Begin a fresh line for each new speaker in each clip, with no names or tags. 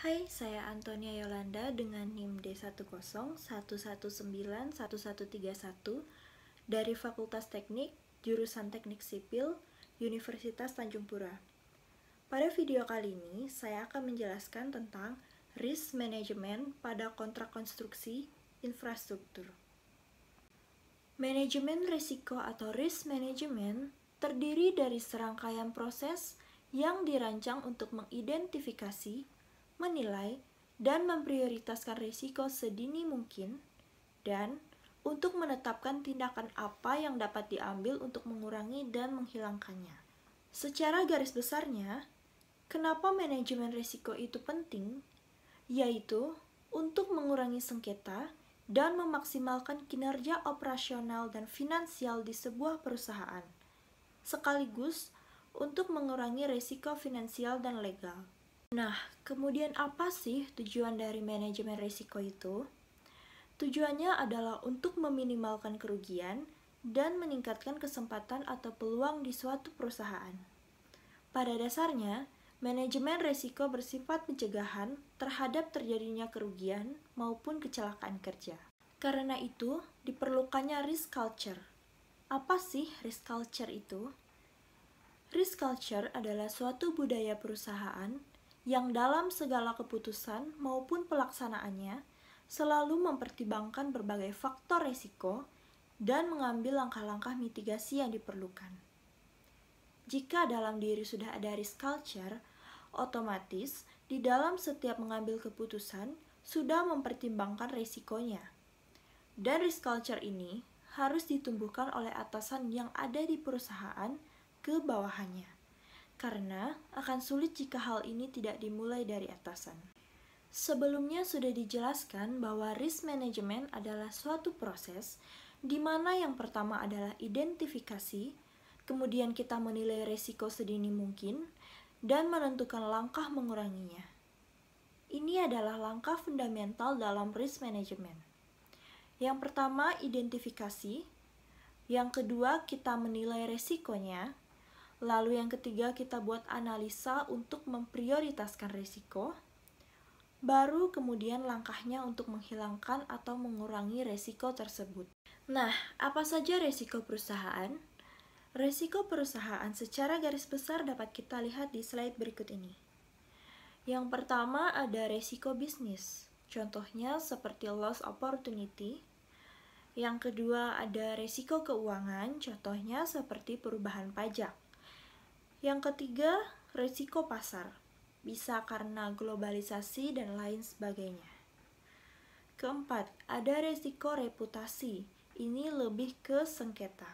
Hai, saya Antonia Yolanda dengan NIM D10119131 dari Fakultas Teknik, Jurusan Teknik Sipil, Universitas Tanjung Pura. Pada video kali ini, saya akan menjelaskan tentang risk management pada kontrak konstruksi infrastruktur. Manajemen risiko atau risk management terdiri dari serangkaian proses yang dirancang untuk mengidentifikasi, menilai, dan memprioritaskan risiko sedini mungkin, dan untuk menetapkan tindakan apa yang dapat diambil untuk mengurangi dan menghilangkannya. Secara garis besarnya, kenapa manajemen risiko itu penting? Yaitu untuk mengurangi sengketa dan memaksimalkan kinerja operasional dan finansial di sebuah perusahaan, sekaligus untuk mengurangi risiko finansial dan legal. Nah, kemudian apa sih tujuan dari manajemen risiko itu? Tujuannya adalah untuk meminimalkan kerugian dan meningkatkan kesempatan atau peluang di suatu perusahaan. Pada dasarnya, manajemen risiko bersifat pencegahan terhadap terjadinya kerugian maupun kecelakaan kerja. Karena itu, diperlukannya risk culture. Apa sih risk culture itu? Risk culture adalah suatu budaya perusahaan yang dalam segala keputusan maupun pelaksanaannya selalu mempertimbangkan berbagai faktor risiko dan mengambil langkah-langkah mitigasi yang diperlukan. Jika dalam diri sudah ada risk culture, otomatis di dalam setiap mengambil keputusan sudah mempertimbangkan risikonya. Dan risk culture ini harus ditumbuhkan oleh atasan yang ada di perusahaan ke bawahannya, karena akan sulit jika hal ini tidak dimulai dari atasan. Sebelumnya sudah dijelaskan bahwa risk management adalah suatu proses di mana yang pertama adalah identifikasi, kemudian kita menilai risiko sedini mungkin, dan menentukan langkah menguranginya. Ini adalah langkah fundamental dalam risk management. Yang pertama, identifikasi. Yang kedua, kita menilai risikonya. Lalu yang ketiga, kita buat analisa untuk memprioritaskan risiko. Baru kemudian langkahnya untuk menghilangkan atau mengurangi risiko tersebut. Nah, apa saja risiko perusahaan? Risiko perusahaan secara garis besar dapat kita lihat di slide berikut ini. Yang pertama ada risiko bisnis, contohnya seperti loss opportunity. Yang kedua ada risiko keuangan, contohnya seperti perubahan pajak. Yang ketiga, risiko pasar, bisa karena globalisasi dan lain sebagainya. Keempat, ada risiko reputasi, ini lebih ke sengketa.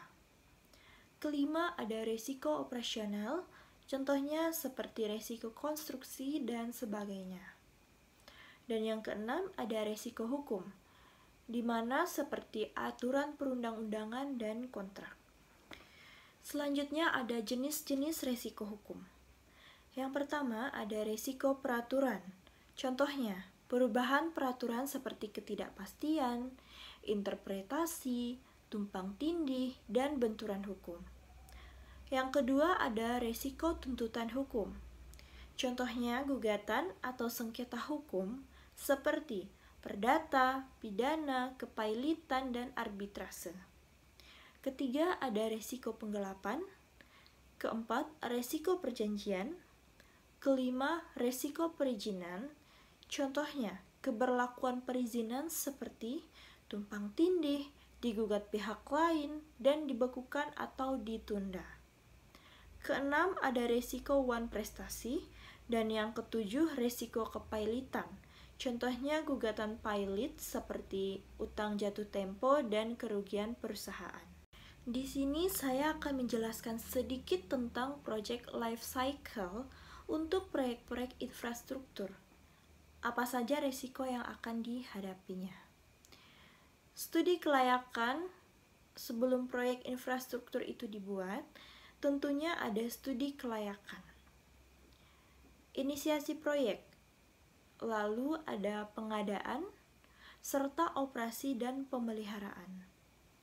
Kelima, ada risiko operasional, contohnya seperti risiko konstruksi dan sebagainya. Dan yang keenam, ada risiko hukum, di mana seperti aturan perundang-undangan dan kontrak. Selanjutnya ada jenis-jenis risiko hukum. Yang pertama ada risiko peraturan, contohnya perubahan peraturan seperti ketidakpastian, interpretasi, tumpang tindih, dan benturan hukum. Yang kedua ada risiko tuntutan hukum, contohnya gugatan atau sengketa hukum seperti perdata, pidana, kepailitan, dan arbitrase. Ketiga ada risiko penggelapan. Keempat, risiko perjanjian. Kelima, risiko perizinan. Contohnya, keberlakuan perizinan seperti tumpang tindih, digugat pihak lain, dan dibekukan atau ditunda. Keenam, ada risiko wan prestasi. Dan yang ketujuh, risiko kepailitan. Contohnya gugatan pailit seperti utang jatuh tempo dan kerugian perusahaan. Di sini saya akan menjelaskan sedikit tentang project life cycle untuk proyek-proyek infrastruktur. Apa saja risiko yang akan dihadapinya? Studi kelayakan sebelum proyek infrastruktur itu dibuat, tentunya ada studi kelayakan. Inisiasi proyek, lalu ada pengadaan, serta operasi dan pemeliharaan.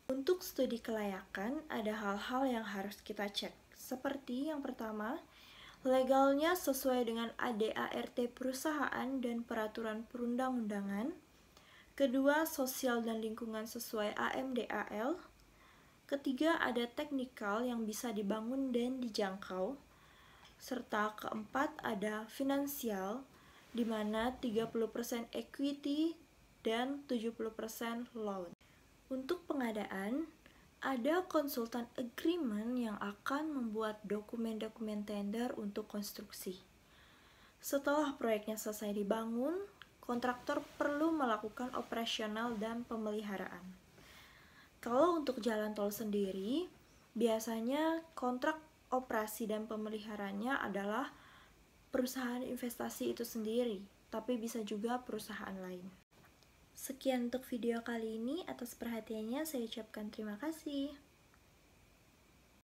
Untuk studi kelayakan, ada hal-hal yang harus kita cek, seperti yang pertama, Legalnya sesuai dengan ADART perusahaan dan peraturan perundang-undangan. Kedua, sosial dan lingkungan sesuai AMDAL. Ketiga, ada teknikal yang bisa dibangun dan dijangkau. Serta keempat, ada finansial, di mana 30% equity dan 70% loan. Untuk pengadaan, ada konsultan agreement yang akan membuat dokumen-dokumen tender untuk konstruksi. Setelah proyeknya selesai dibangun, kontraktor perlu melakukan operasional dan pemeliharaan. Kalau untuk jalan tol sendiri, biasanya kontrak operasi dan pemeliharaannya adalah perusahaan investasi itu sendiri, tapi bisa juga perusahaan lain. Sekian untuk video kali ini, atas perhatiannya saya ucapkan terima kasih.